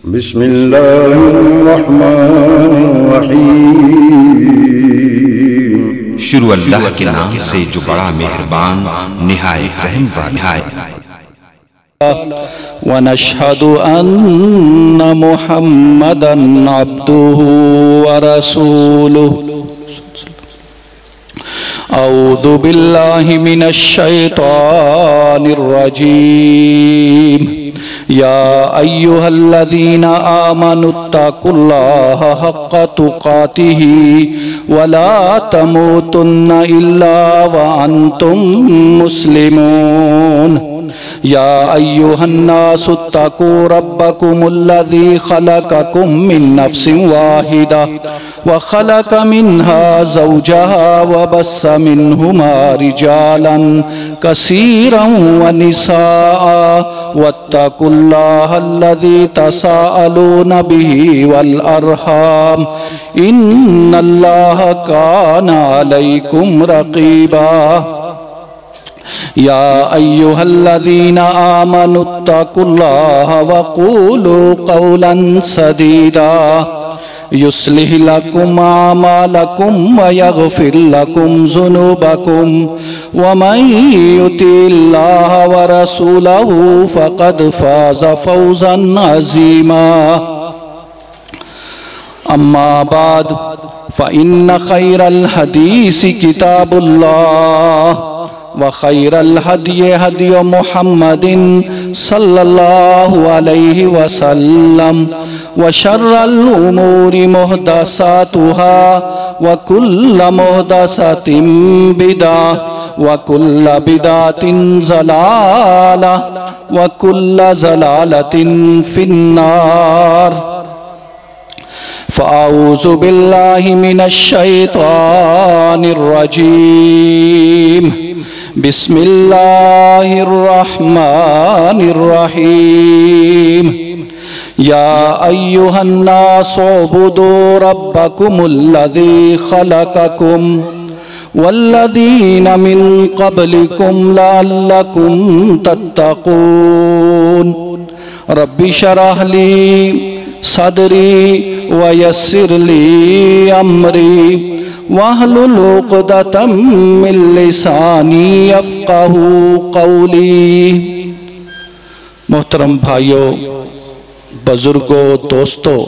बिस्मिल्लाहिर्रहमानिर्रहीम। शुरू अल्लाह के नाम से जो बड़ा मेहरबान निहायत रहम वाला है। व नशहदु अन्ना मुहम्मदन अब्दुहु व रसूलुहु। औज़ु बिल्लाहि मिनश शैतानिर रजीम। या अय्युहल्लज़ीना आमनुत्तकुल्लाहा हक्का तुकातिही वला तमूतुन्ना इल्ला व अंतुम मुस्लिमून। या अय्युहन्नासुत्तकू रब्बकुमुल्लज़ी खलक़कुम मिन नफ्सिन वाहिदा व खलक़ मिन्हा ज़ौजहा व बस्स मिन्हुमा रिजालन कसीरन व निसाअ वत्तकुल्लाहल्लज़ी तसाअलूना बिही वल अरहाम इन्नल्लाहा काना अलैकुम रक़ीबा। या अय्युहल्लज़ीना आमनुत्तकुल्लाहा वक़ूलू क़ौलन सदीदा युस्लिह लकुम आमालकुम व यग़फ़िर लकुम ज़ुनूबकुम व मन युतिल्लाह व रसूलहु फ़क़द फ़ाज़ फ़ौज़न अज़ीमा। अम्मा बाद फ़इन्न ख़ैरल हदीस किताबुल्लाह व खैरल हदी हदी मुहम्मदिन सल्लल्लाहु अलैहि वसल्लम व शर्रल उमूरि मुहदसातुहा व कुल्ल मुहदसतिन बिदअह व कुल्ल बिदअतिन ज़लाला व कुल्ल ज़लालतिन फिन्नार। फ़अऊज़ु बिल्लाहि मिनश शैतानिर रजीम। बिस्मिल्लाहिर्रहमानिर्रहीम। या अय्युहन्नासु उअ्बुदू रब्बकुमुल्लज़ी खलक़कुम वल्लज़ीना मिन क़ब्लिकुम लअल्लकुम तत्तक़ून। रब्बि शरह ली सदरी व यस्सिर ली अमरी वहलुल उक़दतम मिन लिसानी यफ़क़हू क़ौली। मोहतरम भाइयों, बुजुर्गों, दोस्तों,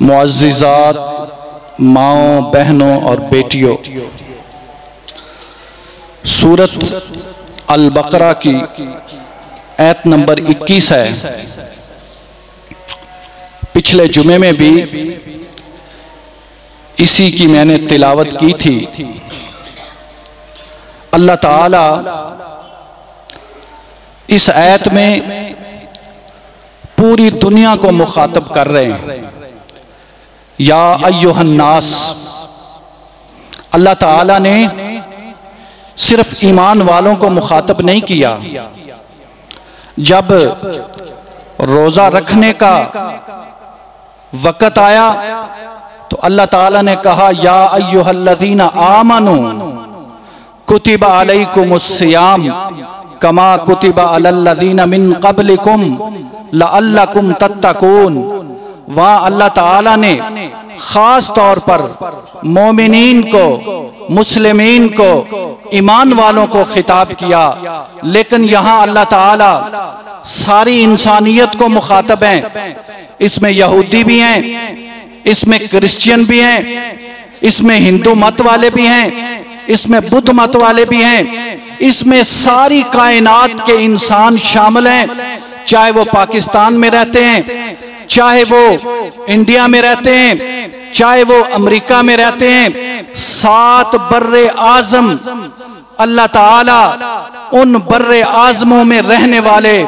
मुअज़्ज़िज़ात, माओं, बहनों और बेटियों, सूरत अल बकरा की आयत नंबर 21 है। पिछले जुमे में भी इसी की मैंने तिलावत की थी। अल्लाह ताला इस आयत में पूरी दुनिया को मुखातब कर रहे हैं। या अय्युहन्नास, अल्लाह ताला ने सिर्फ ईमान वालों को मुखातब नहीं किया। जब रोजा रखने का वक़्त आया तो अल्लाह ताला ने कहा या अय्युहल्लज़ीना आमनू कुतिबा अलैकुमुस्सियाम कमा कुतिबा अलल्लज़ीना मिन क़ब्लिकुम लअल्लकुम तत्तकून। वहाँ अल्लाह ताला ने खास तौर पर मोमिनीन को, मुस्लिमीन को, ईमान वालों को खिताब किया। लेकिन यहाँ अल्लाह ताला सारी इंसानियत को मुखातब हैं। इसमें यहूदी भी हैं, इसमें क्रिश्चियन भी हैं, इसमें हिंदू मत वाले भी हैं, इसमें बुद्ध मत वाले भी हैं, इसमें सारी कायनात के इंसान शामिल हैं। चाहे वो पाकिस्तान में रहते हैं, चाहे वो इंडिया में रहते हैं, चाहे वो अमेरिका में रहते हैं। 7 बर्रे आज़म अल्लाह ताला उन बर्रे आज़मों में रहने वाले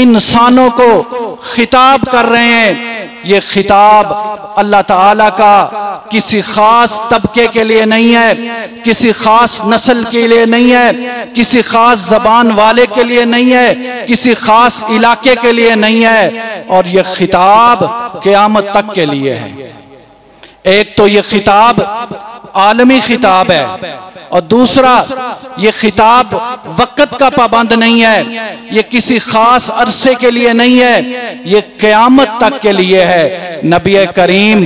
इंसानों को खिताब कर रहे हैं। ये खिताब अल्लाह ताला का किसी खास तबके के लिए नहीं है, किसी खास नस्ल के लिए नहीं है, किसी खास जबान वाले के लिए नहीं है, किसी खास इलाके के लिए नहीं है। और ये खिताब क़यामत तक के लिए है। एक तो ये खिताब आलमी खिताब है, और दूसरा, ये खिताब वक्त का पाबंद नहीं है, ये किसी खास अरसे के लिए नहीं है, ये क़यामत तक के लिए है। नबी करीम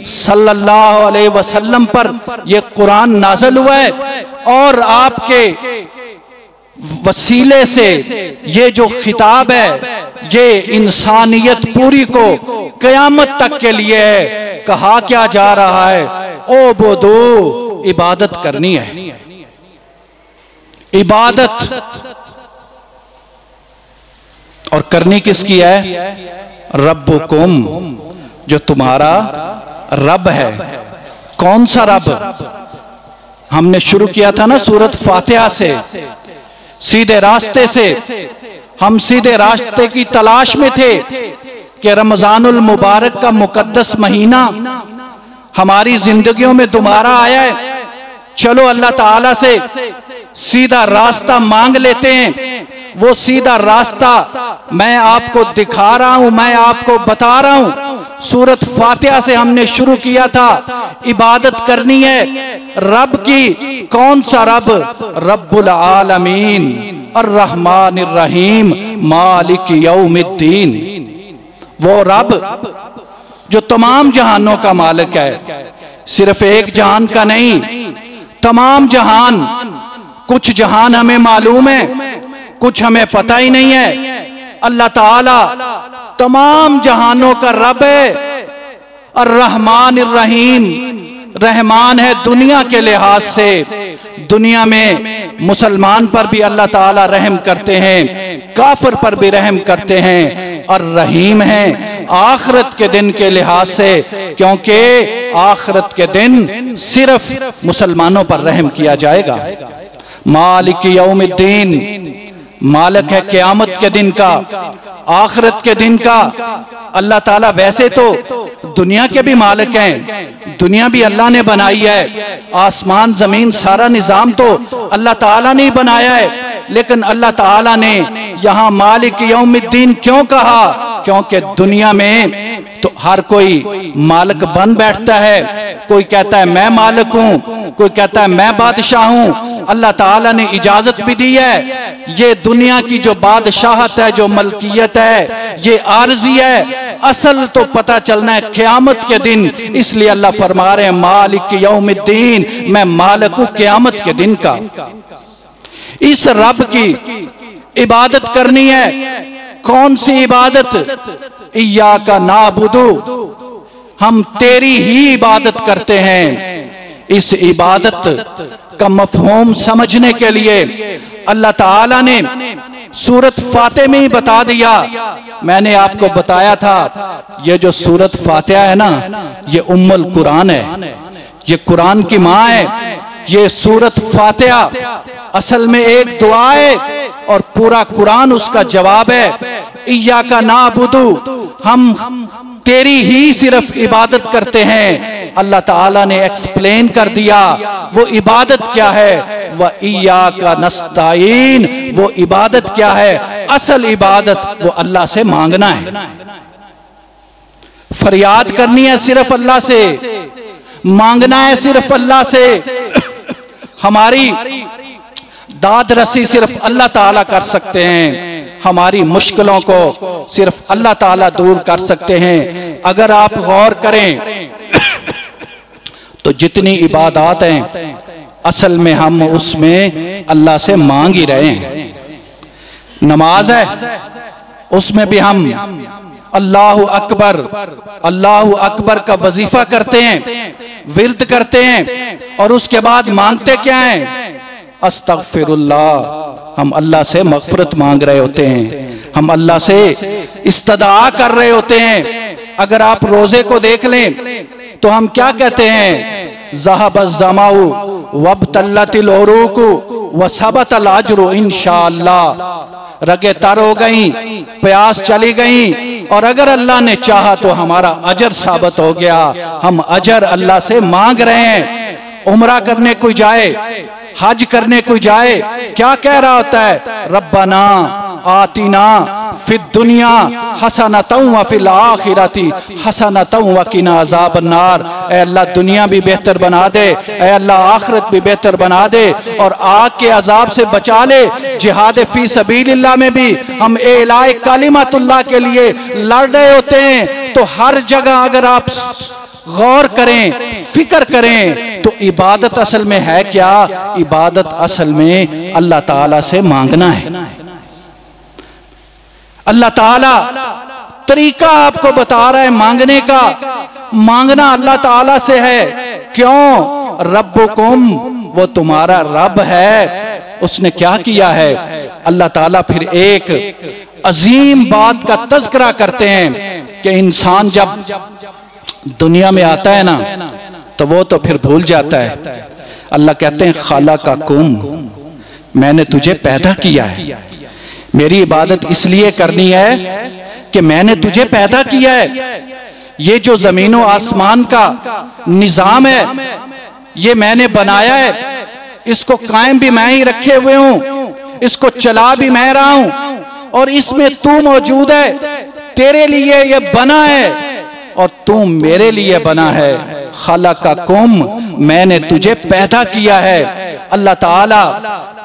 सल्लल्लाहु अलैहि वसल्लम पर ये कुरान नाज़िल हुआ है और आपके वसीले से ये जो खिताब है ये इंसानियत पूरी को क़यामत तक के लिए है। कहा क्या जा रहा है? ओ बोदो, इबादत करनी है। इबादत और करनी किसकी है? रब्बुकुम, जो तुम्हारा रब है। कौन सा रब? हमने शुरू किया था ना सूरत फातिहा से, सीधे रास्ते से। हम सीधे रास्ते की तलाश में थे कि रमजानुल मुबारक का मुकद्दस महीना हमारी जिंदगियों में दोबारा आया है। चलो अल्लाह ताला से सीधा रास्ता मांग लेते हैं। वो सीधा रास्ता मैं आपको दिखा रहा हूं, मैं आपको बता रहा हूं। सूरत फातिहा से हमने शुरू किया था। इबादत करनी है रब की। कौन सा रब? रब्बुल आलमीन अर्रहमानिर रहीम मालिक यौमिद्दीन। वो रब जो तमाम जहानों का मालिक है, सिर्फ एक जहान का नहीं, तमाम जहान। कुछ जहान हमें मालूम है, कुछ हमें पता ही नहीं है। अल्लाह ताला तमाम जहानों का रब है। अर्रहमानिर रहीम, रहमान है दुनिया के लिहाज से। दुनिया में मुसलमान पर भी अल्लाह ताला रहम करते हैं, काफिर पर भी रहम करते हैं। और रहीम है आखिरत के दिन के लिहाज से, क्योंकि आखिरत के दिन सिर्फ मुसलमानों पर रहम किया जाएगा। मालिक यौमिद्दीन, मालिक है क़यामत के दिन का, आखिरत के दिन का। अल्लाह ताला वैसे तो दुनिया के भी मालिक हैं, दुनिया भी अल्लाह ने बनाई है। आसमान जमीन सारा निजाम तो अल्लाह ताला ने बनाया है, लेकिन अल्लाह ताला ने यहाँ मालिक यौमिद्दीन क्यों कहा? क्योंकि दुनिया में तो हर कोई मालिक बन बैठता है। कोई कहता है मैं मालिक हूं, कोई कहता है मैं बादशाह हूं। अल्लाह ताला ने इजाजत भी दी है। ये दुनिया की जो बादशाहत है, जो मलकियत है, ये आर्जी है। असल तो पता चलना है क़यामत के दिन। इसलिए अल्लाह फरमा रहे हैं मालिक यौमिद्दीन, मैं मालिक हूं क़यामत के दिन का। इस रब की इबादत करनी है। कौन सी इबादत? इय्याका नाबुदु, हम तेरी ही इबादत करते हैं। इस इबादत का मफहूम समझने के लिए अल्लाह ताला ने सूरत फातिहा में ही बता दिया। मैंने आपको बताया था ये जो सूरत फातिहा है ना, ये उम्मुल कुरान है, ये कुरान की माँ है। ये सूरत फातिहा असल में एक दुआ है और पूरा कुरान उसका जवाब है। इय्याका नाबुदु, हम तेरी ही सिर्फ इबादत करते हैं। अल्लाह ताला ने एक्सप्लेन कर दिया वो इबादत क्या है। व इय्याका नस्ताईन, वो इबादत क्या है? असल इबादत वो अल्लाह से मांगना है, फरियाद करनी है सिर्फ अल्लाह से, मांगना है सिर्फ अल्लाह से। हमारी दाद रसी सिर्फ अल्लाह ताला कर सकते हैं। हमारी मुश्किलों को सिर्फ अल्लाह ताला दूर कर सकते हैं। अगर आप गौर करें तो जितनी इबादत हैं असल में हम उसमें अल्लाह से मांग ही रहे हैं। नमाज है, उसमें भी हम अल्लाहु अकबर का वजीफा करते हैं, विर्द करते हैं, और उसके बाद मांगते क्या हैं? अस्तगफिरुल्लाह। हम अल्लाह से मगफरत मांग रहे होते हैं, हम अल्लाह से इस्तदा कर रहे होते हैं। अगर आप रोजे को देख लें तो हम क्या कहते हैं? ज़हबज़ ज़माउ वब्तल्लतिल उरूकु वसबतल अज्रु इंशाअल्लाह। रगे तर हो गई, प्यास चली गई, और अगर अल्लाह ने चाहा तो हमारा अजर साबित हो गया। हम अजर अल्लाह से मांग रहे हैं। उम्रा करने कोई जाए, हज करने कोई जाए, क्या कह रहा होता है? रब्बना आतिना फिद दुनिया हसनतौ व फिल आखिरती हसनतौ व किना अज़ाबन नार। ऐ अल्लाह दुनिया भी बेहतर बना दे, ऐ अल्लाह आखिरत भी बेहतर बना दे और आग के अजाब से बचा ले। जिहाद फी सबीलिल्लाह में भी हम एलाए कलिमतुल्लाह के लिए लड़ रहे होते हैं, तो हर जगह अगर आप गौर करें, फिक्र करें, तो इबादत असल में है क्या? इबादत असल में अल्लाह ताला से मांगना है। अल्लाह ताला तरीका आपको बता रहा है मांगने का। मांगना अल्लाह ताला से है। क्यों? रब्बुकुम, वो तुम्हारा रब है। उसने क्या किया है? अल्लाह ताला फिर एक अजीम बात का तज़किरा करते हैं कि इंसान जब दुनिया में आता है ना, तो वो तो फिर भूल जाता है। अल्लाह कहते हैं खलक़कुम, मैंने तुझे पैदा किया है। मेरी इबादत इसलिए करनी है कि मैंने तुझे पैदा किया है। ये जो जमीन और आसमान का निजाम है, ये मैंने बनाया है। इसको कायम भी मैं ही रखे हुए हूं, इसको चला भी मैं रहा हूं, और इसमें तू मौजूद है। तेरे लिए ये बना है और तू मेरे लिए बना है। खलक़कुम, मैंने तुझे पैदा किया है। अल्लाह ताला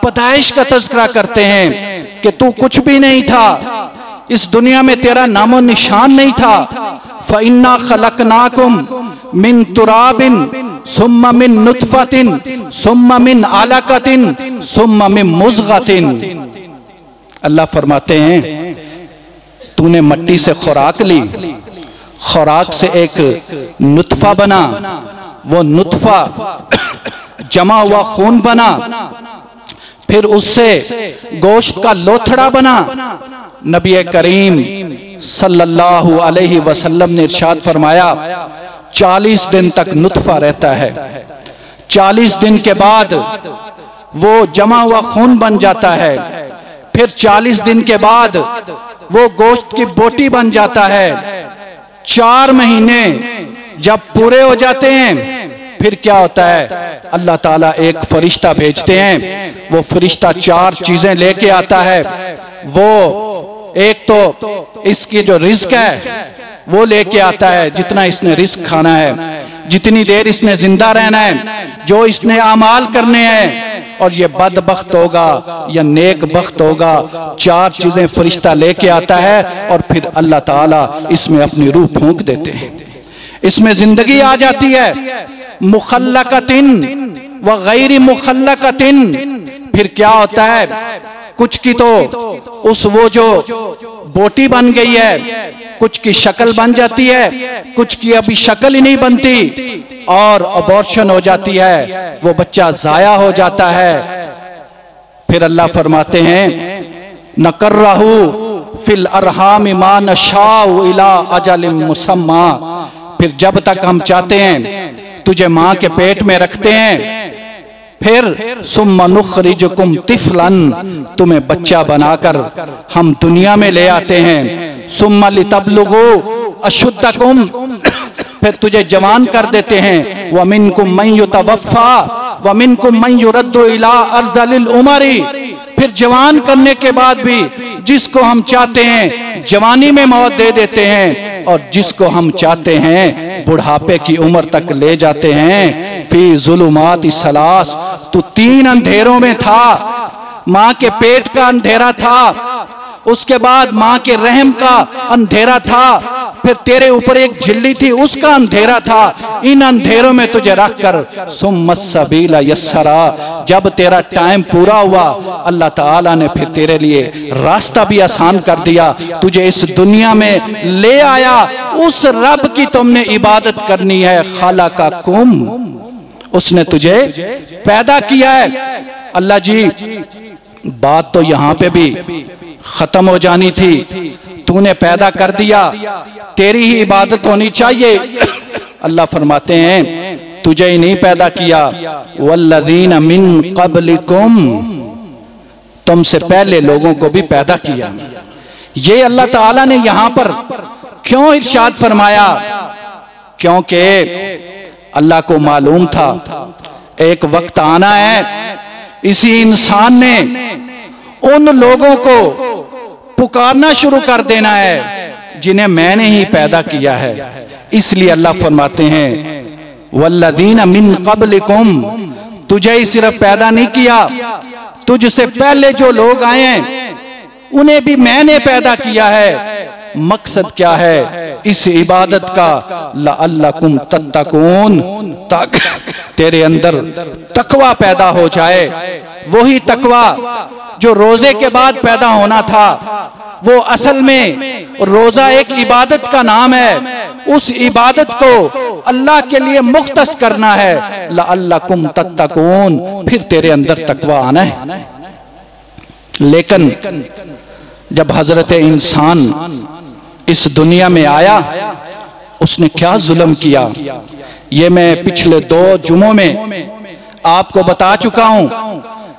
पैदाइश का तज़किरा करते हैं कि तू कुछ भी नहीं था, इस दुनिया में तेरा नामो निशान नहीं था। फ़इन्ना खलक़नाकुम मिन तुराबिन सुम्मा मिन नुतफ़तिन सुम्मा मिन अलक़तिन सुम्मा मिन मुज़ग़तिन। अल्लाह फरमाते हैं तूने मट्टी से खुराक ली, खुराक से एक नुतफ़ा बना, वो नुतफ़ा जमा हुआ खून बना, फिर उससे गोश्त का लोथड़ा बना। नबी करीम सल्लल्लाहु अलैहि वसल्लम ने इरशाद फरमाया 40 दिन तक नुतफ़ा रहता है। 40 दिन के बाद वो जमा हुआ खून बन जाता है। फिर 40 दिन के बाद वो गोश्त की बोटी बन जाता है। 4 महीने जब पूरे हो जाते हैं, फिर क्या होता है? अल्लाह ताला एक फरिश्ता भेजते हैं। वो फरिश्ता 4 चीजें लेके आता है। वो एक तो इसकी जो रिस्क है वो लेके आता है, जितना इसने रिस्क खाना है, जितनी देर इसने जिंदा रहना है, जो इसने अमाल करने हैं, और ये बदबख्त होगा या नेक बख्त होगा। 4 चीजें फरिश्ता लेके आता है और फिर अल्लाह ताला इसमें अपनी रूह फूंक देते हैं। इसमें जिंदगी आ जाती है। मुखल्लकतिन व गैर मुखल्लकतिन। फिर क्या होता है? कुछ की तो वो जो बोटी बन गई है, कुछ की शक्ल बन जाती है, कुछ की अभी शक्ल ही नहीं बनती और अबॉर्शन हो जाती है, वो बच्चा जाया हो जाता है। फिर अल्लाह फरमाते हैं नकर्रहु फिल अरहाम मा नशाउ इला अजलिम मुसम्मा। फिर जब तक हम चाहते हैं तुझे मां के पेट में रखते हैं, फिर सुम्मा नुखरिजुकुम तिफलन, तुम्हें बच्चा बनाकर हम दुनिया में ले आते हैं। सुम्मा लितबलुगु अशुद्धकुम, फिर तुझे जवान कर देते हैं। व मिनकुम मन युतवफ़्फ़ा व मिनकुम मन युरद्दु इला अर्ज़लिल उमरी। फिर जवान करने के बाद भी जिसको हम चाहते हैं जवानी में मौत दे देते हैं, और जिसको हम चाहते हैं बुढ़ापे की उम्र तक ले जाते हैं। फी ज़ुलुमाति सलास, तू 3 अंधेरों में था। माँ के पेट का अंधेरा था, उसके बाद माँ के रहम का अंधेरा था, फिर तेरे ऊपर एक झिल्ली थी, उसका अंधेरा था। इन अंधेरों में तुझे रखकर सुम्मा सबीला यस्सरा, जब तेरा टाइम पूरा हुआ अल्लाह ताला ने फिर तेरे लिए रास्ता भी आसान कर दिया, तुझे इस दुनिया में ले आया। उस रब की तुमने इबादत करनी है। खलक़कुम, उसने तुझे पैदा किया है। अल्लाह जी, बात तो यहाँ पे भी खत्म हो जानी थी। तूने पैदा कर दिया, तेरी ही इबादत होनी चाहिए। अल्लाह फरमाते हैं तुझे ही नहीं पैदा किया, वल्लज़ीना मिन क़ब्लिकुम, तुमसे पहले लोगों को भी पैदा किया। ये अल्लाह ताला ने यहां पर क्यों इरशाद फरमाया? क्योंकि अल्लाह को मालूम था एक वक्त आना है, इसी इंसान ने उन लोगों को पुकारना शुरू कर देना है जिन्हें मैंने ही पैदा किया है। इसलिए अल्लाह फरमाते हैं वल्लदीना मिन क़ब्लिकुम, तुझे ही सिर्फ पैदा नहीं किया, तुझसे पहले जो लोग आए हैं उन्हें भी मैंने पैदा किया है। मकसद क्या है इस इबादत का? लअल्लकुम तत्तकून, ताकि तेरे अंदर तकवा पैदा हो जाए। वही तकवा जो रोजे के बाद पैदा होना था, वो असल में रोजा एक इबादत का नाम है। उस इबादत को अल्लाह के लिए मुख्तस करना है। लअल्लकुम तत्तकून, फिर तेरे अंदर तकवा आना है। लेकिन जब हजरत इंसान इस दुनिया में आया, उसने क्या जुल्म किया, ये मैं पिछले 2 जुमों में आपको बता चुका हूं।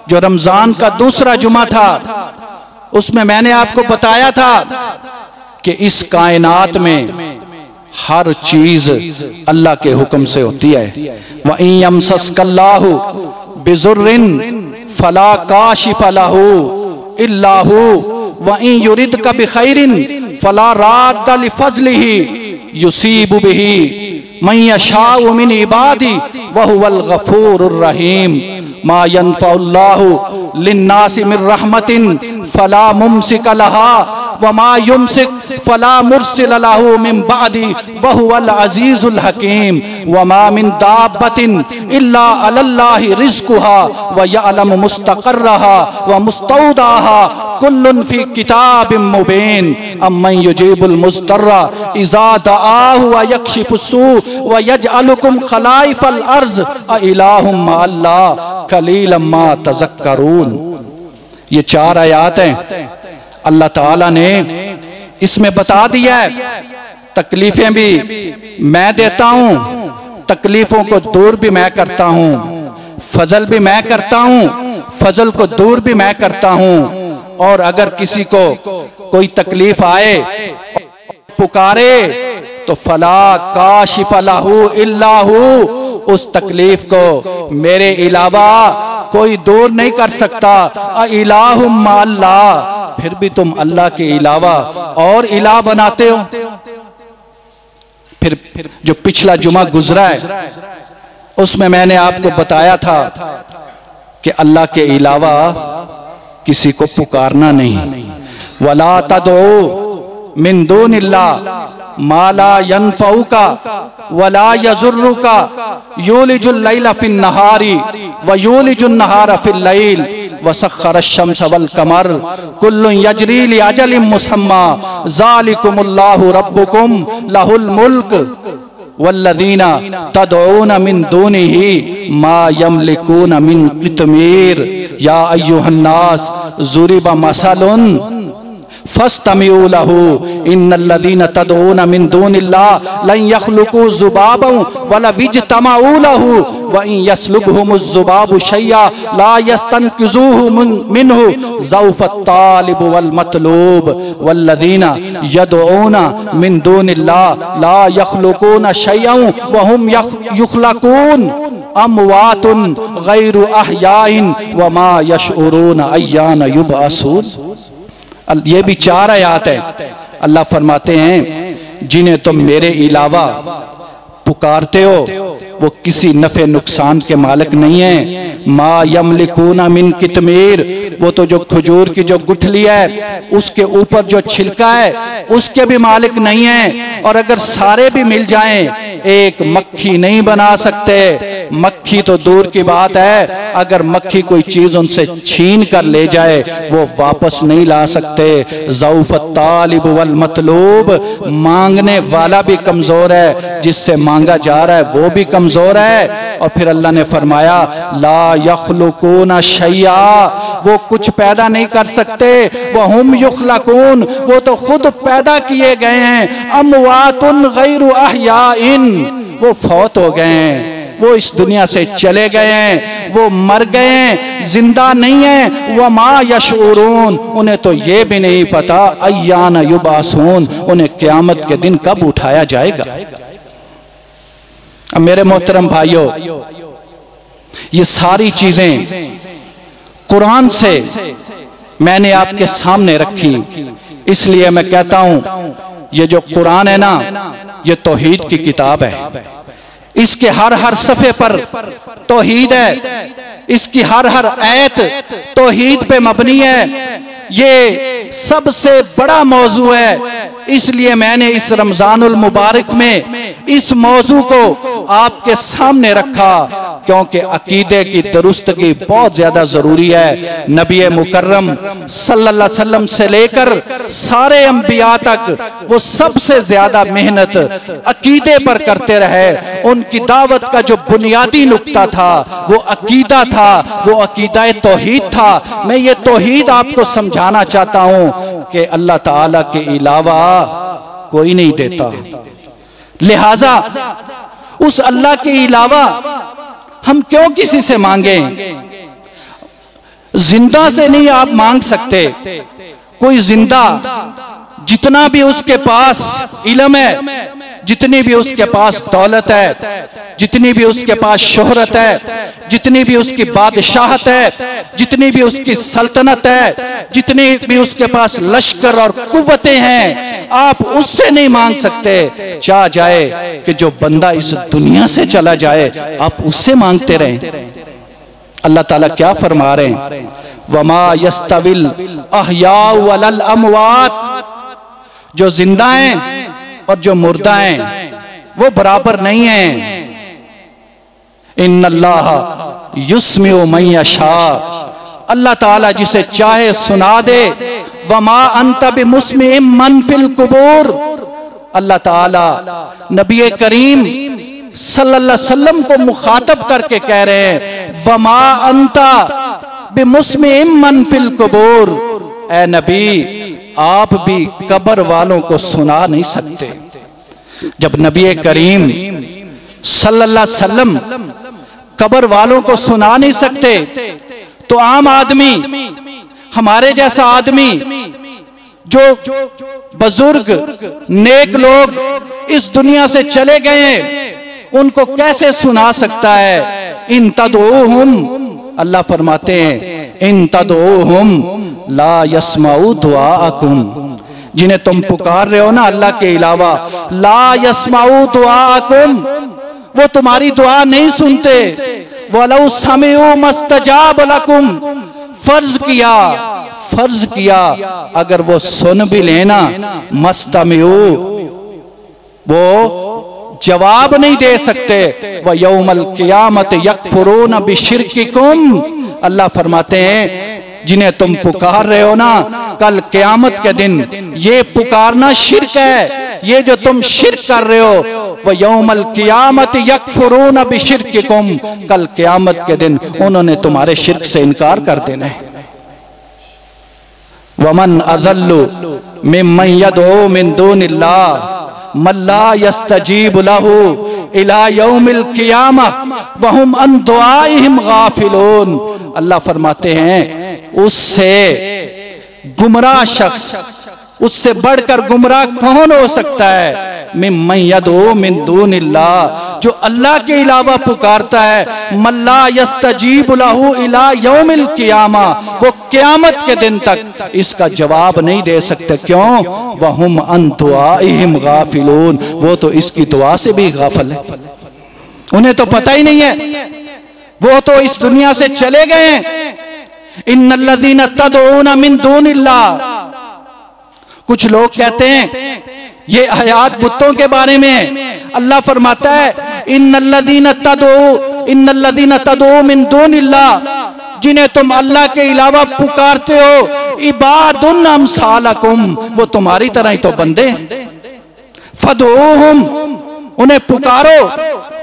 जो रमजान का दूसरा जुमा था, उसमें मैंने आपको बताया था कि इस कायनात में हर चीज अल्लाह के हुक्म से होती है। व इन यमसस्कल्लाहु बिजुर्रिन फला काशिफा लहू इल्ला हू व इन युरिदका बिखैरिन फला राद्दा लिफज़लिही युसीबु बिही मन यशाउ मिन इबादी व हुवल गफूरुर रहीम। मा यनफ़उल्लाहु लिन्नासि मिन रहमतिन फला मुमसिक लहा व मा युमसिक फला मुरसिल लहू मिन बादी व हुवल अज़ीज़ुल हकीम। व मा मिन दाब्बतिन इल्ला अलल्लाहि रिज़्कुहा व यअलमु मुस्तक़र्रहा व मुस्तौदाहा कुल्लुन फी किताबिम मुबीन। अम्मन युजीबुल मुज़्तर्रा इज़ा दआहु व यक्शिफुस्सू व यजअलुकुम खलाइफल अर्ज़ अ इलाहुम मअल्लाह कलीलन मा तज़क्करून। ये 4 आयात हैं। अल्लाह ताला ने इसमें बता दिया है तकलीफें भी मैं देता हूं, तकलीफों को दूर भी मैं करता हूं, फजल भी मैं करता हूं, फजल को दूर भी मैं करता हूं। और अगर किसी को कोई तकलीफ आए, पुकारे, तो फला काशिफा लहू इल्ला हू, उस तकलीफ को मेरे अलावा कोई दूर नहीं कर सकता। अ इलाहुम मअल्लाह, फिर भी तुम अल्लाह के अलावा और इलाह बनाते हो। फिर जो पिछला जुमा गुजरा है, उसमें मैंने आपको बताया था कि अल्लाह के अलावा किसी को पुकारना नहीं। वला तदो मिन दूनिल्लाह मा ला यनफउका वला यजुर्रुका यूलिजुल लैला फिन नहारी व यूलिजुन नहारा फिल लैल व सख्खर अश-शम्स वल कमर कुल्लुन यजरी लि अजलिन मुसम्मा ज़ालिकुमुल्लाहु रब्बुकुम लहुल मुल्क वल्लज़ीना तदऊना मिन दूनिही मा यमलिकूना मिन क़ितमीर। या अय्युहन्नास ज़ुरिबा मसलुन फस्तमिऊ लहू इन्नल्लज़ीना तदऊना मिन दूनिल्लाह लन यख़्लुक़ू ज़ुबाबन वला यज्तमऊ लहू व इन यसलुबहुमुज़ ज़ुबाबु शय्या ला यस्तनक़िज़ूहु मिन्हु ज़ौफ़त तालिब वल मतलूब वल्लज़ीना यदऊना मिन दूनिल्लाह ला यख़्लुक़ूना शय्अन व हुम युख़्लक़ून अमवातुन गैरु अहयाइन व मा यशऊरून अय्याना युबअसून। ये भी 4 आयत है। अल्लाह फरमाते हैं जिन्हें तुम मेरे अलावा पुकारते हो वो किसी नफे नुकसान के मालिक नहीं है। मा यमलिकूना मिन कितमीर, वो तो जो खजूर की जो गुठली है उसके ऊपर जो छिलका है उसके भी मालिक नहीं है। और अगर सारे भी मिल जाएं एक मक्खी नहीं बना सकते। मक्खी तो दूर की बात है, अगर मक्खी कोई चीज उनसे छीन कर ले जाए वो वापस नहीं ला सकते। ज़ौफ़त तालिब वल मतलूब, मांगने वाला भी कमजोर है, जिससे मांगा जा रहा है वो भी कमजोर है। और फिर अल्लाह ने फरमाया ला यख़्लुक़ूना शय्या, वो कुछ पैदा नहीं कर सकते। वहुम युख़्लक़ून, वो तो खुद पैदा किए गए हैं। अमवातुन गैरु अहयाइन, वो फौत हो गए हैं, वो इस दुनिया से चले गए हैं, वो मर गए हैं, जिंदा नहीं है। वमा यशऊरून, उन्हें तो ये भी नहीं पता अय्याना युबअसून, उन्हें क़यामत के दिन कब उठाया जाएगा। अब मेरे मोहतरम भाइयों, ये सारी चीजें कुरान से मैंने आपके सामने रखी इसलिए मैं कहता हूं ये जो कुरान है ना, ये तौहीद की किताब है। इसके हर हर सफ़े पर तौहीद है, इसकी हर हर आयत तौहीद पे मबनी है। ये सबसे बड़ा मौजू है। इसलिए मैंने इस रमजानुल मुबारक में इस मौजू को आपके सामने रखा, क्योंकि अकीदे की दुरुस्तगी बहुत ज्यादा जरूरी है। नबी मुकर्रम सल्लल्लाहु अलैहि वसल्लम से लेकर सारे अंबिया तक वो सबसे ज्यादा मेहनत अकीदे पर करते रहे। उनकी दावत का जो बुनियादी नुक्ता था वो अकीदा था, वो अकीदा तौहीद था। मैं ये तौहीद आपको समझाना चाहता हूं कि अल्लाह ताला के अलावा कोई नहीं देता। लिहाजा उस अल्लाह के अलावा हम क्यों किसी से मांगे? जिंदा से नहीं आप मांग सकते। कोई जिंदा जितना भी उसके पास इल्म है, जितनी भी उसके पास दौलत है, जितनी भी उसके पास शोहरत है, जितनी भी उसकी बादशाहत है, जितनी भी उसकी सल्तनत है, जितनी भी उसके पास लश्कर और कुव्वतें हैं, आप उससे नहीं मांग सकते। चाह जाए कि जो बंदा इस दुनिया से चला जाए, आप उससे मांगते रहें। अल्लाह ताला क्या फरमा रहे हैं? वमा यस्तविल अहयाउ वलल अमवात, जो जिंदा हैं और जो मुर्दा हैं वो बराबर नहीं हैं। इन्नल्लाह युस्मिउ मन यशा, अल्लाह ताला जिसे चाहे सुना दे। वमा अंत बिमुस्मिइ मन फिल कुबूर, अल्लाह ताला नबी करीम सल्लल्लाहु अलैहि वसल्लम को मुखातब करके कह रहे हैं, वमा अंता बिमुस्मिइ मन फिल कुबूर, ए नबी आप भी कब्र वालों को सुना नहीं सकते। जब नबी करीम सल्लल्लाहु अलैहि वसल्लम कब्र वालों को सुना नहीं सकते, तो आम आदमी, हमारे जैसा आदमी, जो बुजुर्ग नेक लोग इस दुनिया से चले गए, उनको कैसे सुना सकता है? इन तदऊहुम, अल्लाह फरमाते हैं, इन तदऊहुम ला यस्माउ दुआअकुम, जिन्हें तुम पुकार रहे हो ना अल्लाह के अलावा, ला यस्माउ दुआअकुम, वो तुम्हारी दुआ नहीं सुनते। वलौ समिउ मस्तजाब लकुम, फर्ज किया अगर वो सुन भी लेना, मस्तमिउ, वो जवाब नहीं दे सकते। व यौमल क़ियामत यकफुरून बिशिरकिकुम, अल्लाह फरमाते हैं जिन्हें तुम पुकार रहे हो ना, कल क़यामत के दिन ये पुकारना शिर्क है, ये जो तुम शिर्क कर रहे हो। व यौमल क़ियामत यकफुरून बिशिरकिकुम, कल क़यामत के दिन उन्होंने तुम्हारे शिर्क से इनकार कर देना है। वमन अज़ल्लु मिम्मन यदऊ मिन दूनिल्लाह मल्ला यस्तजीब लहू इला यौमिल क़ियामह वहुम अन दुआइहिम गाफिलून, अल्लाह फरमाते हैं उससे गुमराह शख्स, उससे बढ़कर गुमराह कौन हो सकता है? मिम्मन यदऊ मिन दूनिल्लाह, जो अल्लाह के अलावा पुकारता है। मल्ला यस्तजीब लहू इला यौमिल क़ियामा, वो क़यामत के दिन तक इसका जवाब नहीं दे सकते। क्यों? वहुम अन दुआइहिम गाफिलून, वो तो इसकी दुआ से भी गाफिल है, उन्हें तो पता ही नहीं है, वो तो इस दुनिया से चले गए हैं। इन्नल्लज़ीना तदऊना मिन दूनिल्लाह, कुछ लोग कहते हैं ये आयात बुतों के बारे में। अल्लाह फरमाता है इन्नल्लज़ीना तदऊ मिन दूनिल्लाह, जिन्हें तुम अल्लाह के अलावा पुकारते हो, इबादुन अमसालकुम, वो तुम्हारी तरह ही तो बंदे हैं। फदऊहुम, उन्हें पुकारो,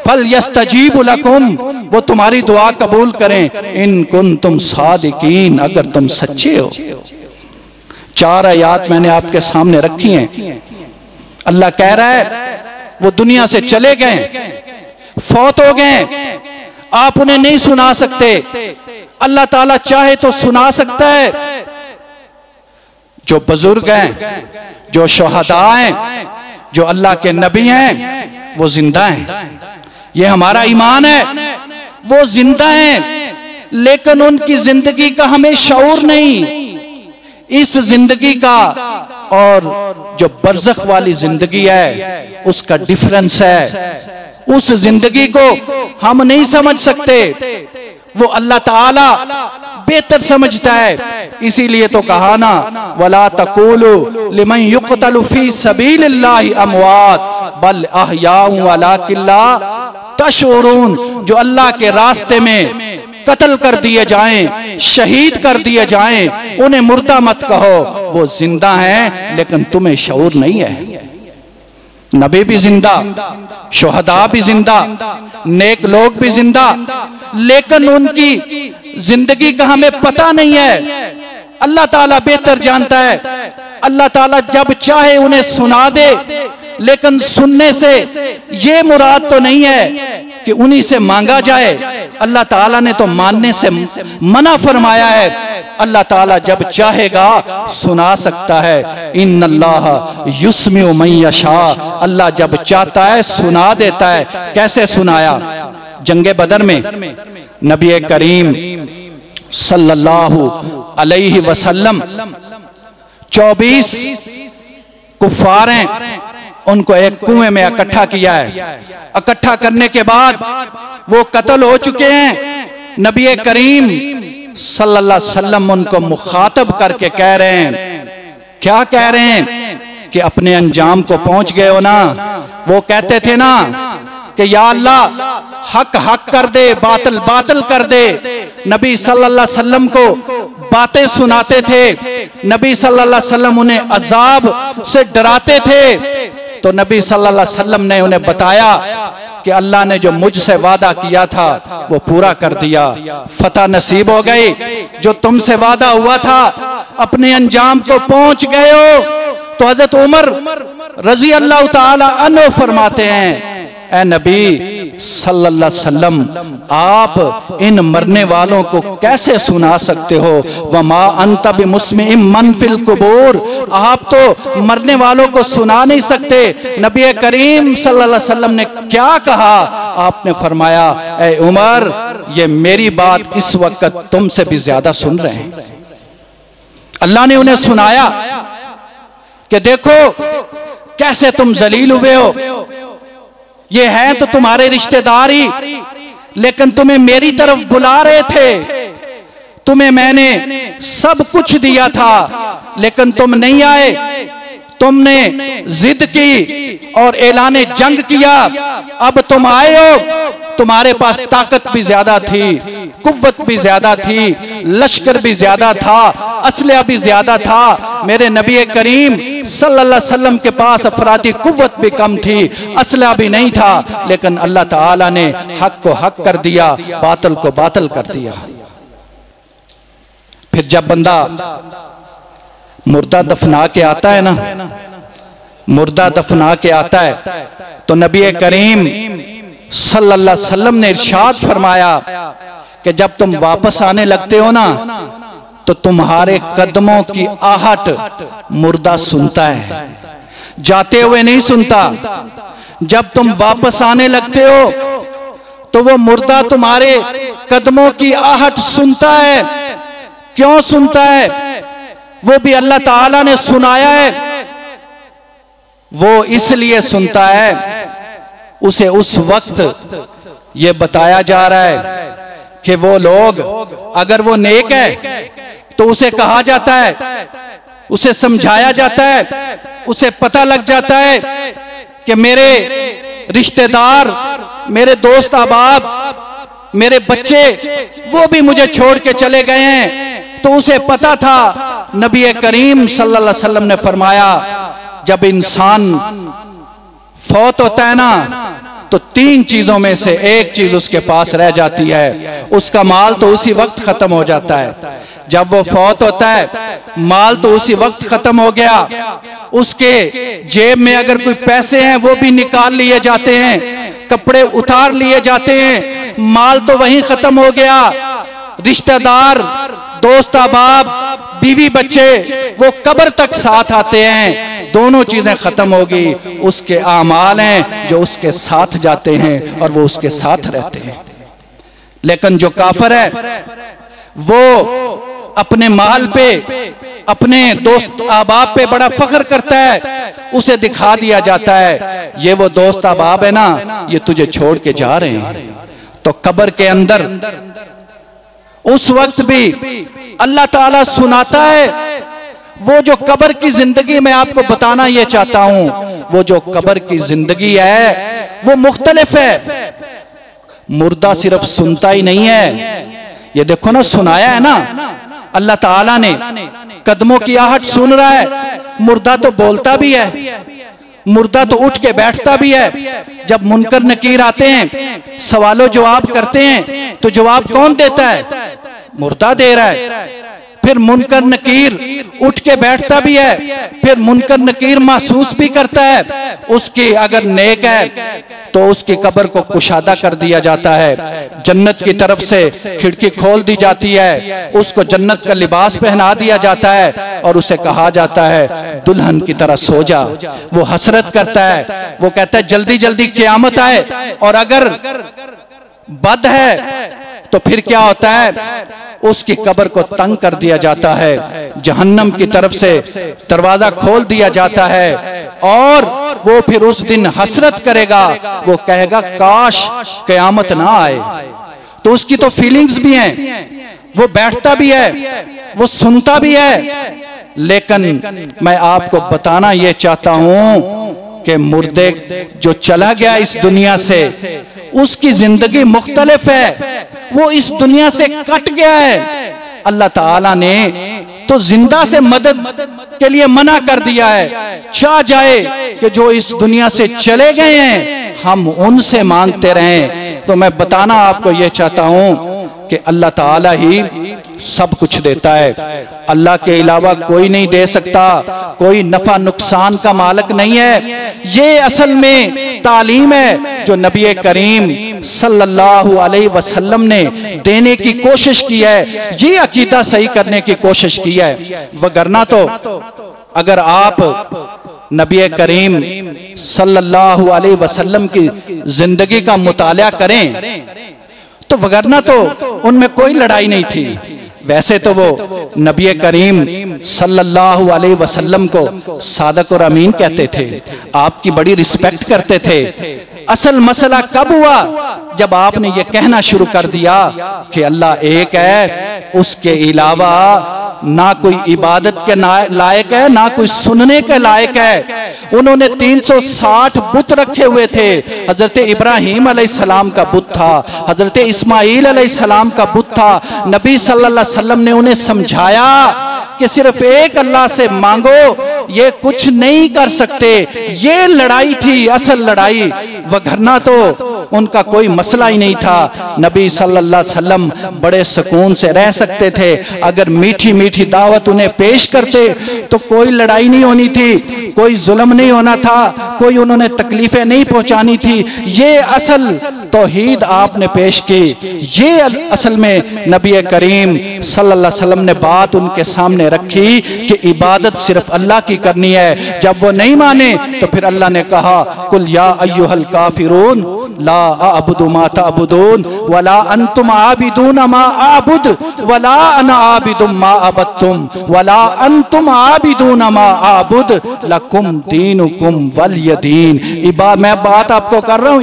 फल यस्तजीबु लकुम, वो तुम्हारी दुआ कबूल करें। इन कुंतुम सादिकीन, अगर तुम सच्चे हो। 4 आयात मैंने आपके सामने रखी हैं। अल्लाह कह रहा है वो दुनिया से चले गए, फौत हो गए, आप उन्हें नहीं सुना सकते। अल्लाह ताला चाहे तो सुना सकता है। जो बुजुर्ग हैं, जो शोहदा हैं, जो अल्लाह के नबी हैं, वो जिंदा हैं, ये हमारा ईमान है। वो जिंदा हैं, लेकिन उनकी जिंदगी का हमें शऊर नहीं। इस जिंदगी का और जो बरज़ख वाली जिंदगी है उसका डिफरेंस है। उस जिंदगी को हम नहीं समझ सकते, वो अल्लाह ताला बेहतर समझता है। इसीलिए तो कहा ना, वला तक़ूलू लिमन युक़तलु फी सबीलिल्लाहि अमवात बल अहयाउ वलाकिन ला तशऊरून। जो अल्लाह के रास्ते में कत्ल कर दिए जाएं, शहीद कर दिए जाएं, उन्हें मुर्दा मत कहो, वो जिंदा हैं लेकिन तुम्हें शऊर नहीं है। नबी भी जिंदा, शुहदा भी जिंदा, नेक लोग भी जिंदा, लेकिन उनकी जिंदगी का हमें पता नहीं है। अल्लाह ताला बेहतर जानता है। अल्लाह ताला जब चाहे उन्हें सुना दे, लेकिन सुनने से ये मुराद तो नहीं है कि उन्हीं से मांगा जाए। अल्लाह ताला ने तो मानने से मना फरमाया है। अल्लाह ताला जब चाहेगा सुना सकता है। इन्नल्लाह युस्मिउ मन यशा। अल्लाह जब चाहता है सुना देता है। कैसे सुनाया? जंगे बदर में नबी करीम सल्लल्लाहु अलैहि वसल्लम 24 कुफ्फार हैं, उनको एक कुएं में इकट्ठा किया है। इकट्ठा करने के बाद वो कत्ल हो चुके हैं। नबी करीम सल्लल्लाहु अलैहि वसल्लम उनको मुखातब करके कह रहे हैं, क्या कह रहे हैं कि अपने अंजाम को पहुंच गए हो ना। वो कहते थे ना कि या अल्लाह हक हक कर दे, बातिल बातिल कर दे। नबी सल्लल्लाहु अलैहि वसल्लम को बातें सुनाते थे। नबी सल्लल्लाहु अलैहि वसल्लम उन्हें अजाब से डराते थे। तो नबी सल्लल्लाहु अलैहि वसल्लम ने उन्हें बताया कि अल्लाह ने जो मुझसे वादा किया था वो पूरा कर दिया, फतह नसीब हो गई। जो तुमसे वादा हुआ था अपने अंजाम को पहुंच गए हो। तो हजरत उमर रजी अल्लाह ताला अन्हु फरमाते हैं, ए नबी सल्लल्लाहु अलैहि वसल्लम, आप इन मरने वालों को कैसे सुना सकते हो? वमा अंत बिमुस्मिइन मन फिल कुबूर। आप तो मरने वालों को सुना नहीं सकते। नबी करीम सल्लल्लाहु अलैहि वसल्लम ने क्या कहा? आपने फरमाया, ए उमर, ये मेरी बात इस वक्त तुमसे भी ज्यादा सुन रहे हैं। अल्लाह ने उन्हें सुनाया कि देखो कैसे तुम जलील हुए हो। ये हैं तो तुम्हारे रिश्तेदार ही, लेकिन तुम्हें मेरी तरफ बुला रहे थे। तुम्हें मैंने सब कुछ दिया था लेकिन तुम नहीं आए। तुमने जिद की और ऐलाने जंग किया। अब तुम आए हो, तुम्हारे पास ताकत भी ज्यादा थी, कुव्वत भी ज्यादा थी, लश्कर भी ज्यादा था, असलहा भी ज्यादा था। मेरे नबी करीम सल्लल्लाहु अलैहि वसल्लम के पास अफरादी कुव्वत भी कम थी, असलहा भी नहीं था, लेकिन अल्लाह ताला ने हक को हक कर दिया, बातिल को बातिल कर दिया। फिर जब बंदा मुर्दा दफना के आता है ना, मुर्दा दफना के आता है, तो नबी करीम सल्लल्लाहु अलैहि वसल्लम ने इरशाद फरमाया कि जब तुम वापस आने लगते हो ना, तो तुम्हारे कदमों की आहट मुर्दा सुनता है, जाते हुए नहीं सुनता। जब तुम वापस आने लगते हो तो वो मुर्दा तुम्हारे कदमों की आहट सुनता है। क्यों सुनता है? वो भी अल्लाह ताला ने सुनाया है। वो इसलिए सुनता है, उसे उस वक्त ये बताया जा रहा है कि वो लोग, अगर वो नेक है तो उसे कहा जाता है, उसे समझाया जाता है, उसे पता लग जाता है कि मेरे रिश्तेदार, मेरे दोस्त अहबाब, मेरे बच्चे, वो भी मुझे छोड़ के चले गए हैं। तो उसे पता था। नबी करीम सल्लल्लाहु अलैहि वसल्लम ने फरमाया, जब इंसान फौत होता है ना, तो 3 चीजों में से एक चीज उसके पास रह जाती है। उसका माल तो उसी वक्त खत्म हो जाता है। जब वो फौत होता है, माल तो उसी वक्त खत्म हो गया। उसके जेब में अगर कोई पैसे हैं वो भी निकाल लिए जाते हैं, कपड़े उतार लिए जाते हैं, माल तो वहीं खत्म हो गया। रिश्तेदार, दोस्त अहबाब, बीवी बच्चे, वो कब्र तक साथ आते हैं। दोनों चीजें खत्म होगी। उसके आमाल हैं जो उसके साथ जाते हैं और वो उसके साथ रहते हैं। लेकिन जो काफिर है वो अपने माल पे अपने दोस्त अहबाब पे बड़ा फख्र करता है, उसे दिखा दिया जाता है ये वो दोस्त अहबाब है ना, ये तुझे छोड़ के जा रहे हैं। तो कब्र के अंदर उस वक्त भी अल्लाह ताला सुनाता है। वो जो कब्र की जिंदगी मैं आपको बताना ये चाहता हूं, वो जो कब्र की जिंदगी है वो मुख्तलिफ है। मुर्दा सिर्फ सुनता ही नहीं है, ये देखो ना, सुनाया है ना अल्लाह ताला ने, कदमों की आहट सुन रहा है। मुर्दा तो बोलता भी है, मुर्दा तो उठ के बैठता भी है। जब मुनकर नकीर आते हैं, सवालों जवाब करते हैं, तो जवाब कौन देता है? मुर्दा दे रहा है। फिर मुनकर नकीर उठ के बैठता भी है, फिर मुनकर नकीर महसूस भी करता है। उसकी अगर नेक है तो उसकी कब्र को कुशादा कर दिया जाता है, जन्नत की तरफ से खिड़की खोल दी जाती है, उसको जन्नत का लिबास पहना दिया जाता है और उसे कहा जाता है दुल्हन की तरह सो जा। वो हसरत करता है, वो कहता है जल्दी जल्दी क़यामत आए। और अगर बद है तो फिर क्या होता है? उसकी कब्र को तंग कर दिया जाता है, जहन्नम की तरफ से दरवाजा खोल दिया जाता है और वो फिर उस दिन हसरत करेगा, वो कहेगा काश क़यामत ना आए। तो उसकी तो फीलिंग्स भी हैं, वो बैठता भी है, वो सुनता भी है। लेकिन मैं आपको बताना ये चाहता हूं कि मुर्दे जो चला गया इस दुनिया से, उसकी जिंदगी मुख्तलिफ है। वो इस दुनिया से कट गया है। अल्लाह ताला ने तो जिंदा से मदद के लिए मना कर दिया है। चाह जाए कि जो इस दुनिया से चले गए हैं हम उनसे मांगते रहें। तो मैं बताना आपको ये चाहता हूं कि अल्लाह ताला ही सब कुछ देता है, अल्लाह के अलावा कोई नहीं दे सकता, कोई नफा नुकसान का मालिक नहीं है। ये असल में तालीम है जो नबी करीम सल्लल्लाहु अलैहि वसल्लम ने देने की कोशिश की है, ये अकीदा सही करने की कोशिश की है। वगरना तो अगर आप नबी करीम सल्लल्लाहु अलैहि वसल्लम की जिंदगी का मुताला करें तो वगरना तो उनमें कोई लड़ाई नहीं थी। वैसे तो वो नबी करीम सल्लल्लाहु अलैहि वसल्लम को सादक और अमीन कहते थे, आपकी बड़ी रिस्पेक्ट करते थे। असल मसला कब हुआ? जब आपने ये कहना शुरू कर दिया कि अल्लाह एक है, उसके अलावा ना कोई इबादत के लायक है, ना कोई सुनने के लायक है। उन्होंने 360 बुत रखे हुए थे। हजरत इब्राहीम अलैहिस्सलाम का बुत था, हजरत इस्माईल अलैहिस्सलाम का बुत था। नबी सल्लल्लाहु अलैहि वसल्लम ने उन्हें समझाया कि सिर्फ एक अल्लाह से मांगो, ये कुछ नहीं कर सकते। ये लड़ाई थी असल लड़ाई, वगरना तो उनका कोई मसला ही नहीं था। नबी सल्लल्लाहु अलैहि वसल्लम बड़े सुकून से रह सकते थे। अगर मीठी मीठी दावत उन्हें पेश करते तो कोई लड़ाई नहीं होनी थी, कोई जुल्म नहीं होना था, कोई उन्होंने तकलीफें नहीं पहुंचानी थी। ये असल तौहीद आपने पेश की। ये असल में नबी करीम सल्लल्लाहु अलैहि वसल्लम ने बात उनके सामने रखी कि इबादत सिर्फ अल्लाह की करनी है। जब वो नहीं माने तो फिर अल्लाह ने कहा कुल या अय्युहल काफिरून ला अअबुदु मा तअबुदून वला अंतुम आबिदून मा आबुद वला अना आबिदुम मा अबदतुम वला अंतुम आबिदून मा आबुद लकुम दीनुकुम वलियदीन। मैं बात आपको कर रहा हूँ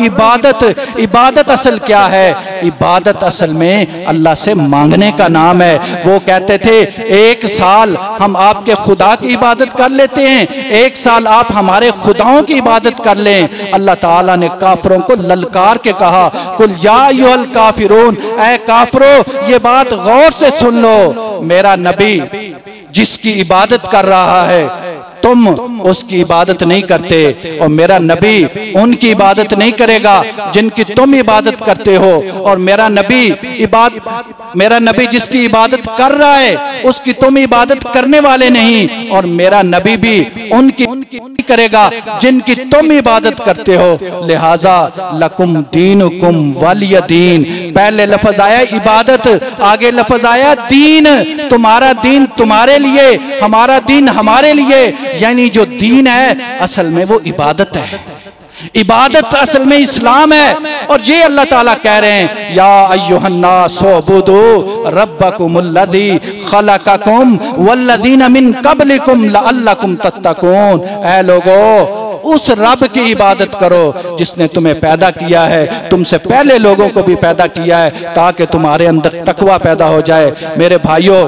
इबादत असल क्या है? इबादत असल में अल्लाह से मांगने का नाम है। वो कहते थे एक साल हम आपके खुदा की इबादत कर लेते हैं, एक साल आप हमारे खुदाओं की इबादत कर लें। अल्लाह ताला ने काफिरों को ललकार के कहा कुल या अय्युहल काफिरून, ऐ काफिरो ये बात गौर से सुन लो, मेरा नबी जिसकी इबादत कर रहा है तुम उसकी इबादत नहीं करते, और मेरा नबी उनकी इबादत नहीं करेगा जिनकी तुम इबादत करते हो। और मेरा नबी जिसकी इबादत कर रहा है उसकी तुम इबादत करने वाले नहीं, और मेरा नबी भी उनकी करेगा जिनकी तुम इबादत करते हो। लिहाजा लकुम दीनुकुम वलिय दीन। पहले लफ्ज आया इबादत, आगे लफ्ज आया दीन। तुम्हारा दीन तुम्हारे लिए, हमारा दीन हमारे लिए। यानी जो दीन है असल में वो इबादत है। इबादत असल में इस्लाम है। और ये अल्लाह ताला कह रहे हैं, या अय्युहन्नास उबुदू रब्बकुमुल्लज़ी खलक़कुम वल्लज़ीना मिन क़ब्लिकुम लअल्लकुम तत्तकून। ऐ लोगो, उस रब की इबादत करो जिसने तुम्हें पैदा किया है, तुमसे पहले लोगों को भी पैदा किया है, ताकि तुम्हारे अंदर तकवा पैदा हो जाए। मेरे भाइयों,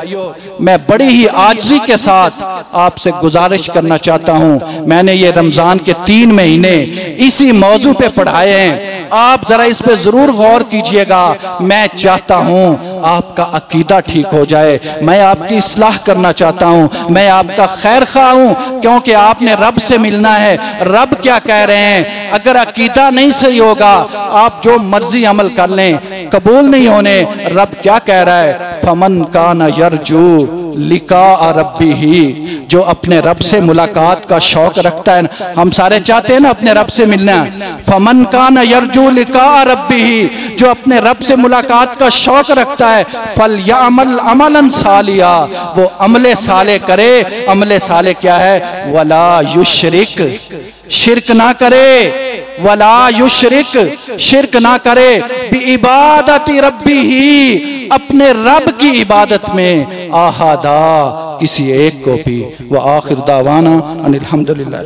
मैं बड़ी ही आजिज़ी के साथ आपसे गुजारिश करना चाहता हूँ, मैंने ये रमजान के 3 महीने इसी मौजू पे पढ़ाए हैं, आप जरा इस पे जरूर गौर कीजिएगा। मैं चाहता हूँ आपका अकीदा ठीक हो जाए, मैं आपकी इस्लाह करना चाहता हूँ, मैं आपका खैर खा हूँ, क्योंकि आपने रब से मिलना है। रब क्या कह रहे हैं? अगर अकीदा नहीं सही होगा, आप जो मर्जी अमल कर लें, कबूल नहीं होने। रब क्या कह रहा है? फमन कान यरजू लिका रब्बी ही, जो अपने रब से मुलाकात का शौक रखता है, हम सारे चाहते हैं ना अपने रब से मिलना। फमन कान यरजू लिका रब्बी ही, जो अपने रब से मुलाकात का शौक रखता है, फल यामल अमलन सालिया, वो अमले साले करे। अमले साले क्या है? वला युशरिक, शिरक ना करे, वला युशरिक, शिरक ना करे, बि इबादति रब्बी ही, अपने रब की इबादत में आहादा, किसी एक को भी। व आखिर दावाना अनिल हम्दुलिल्लाह।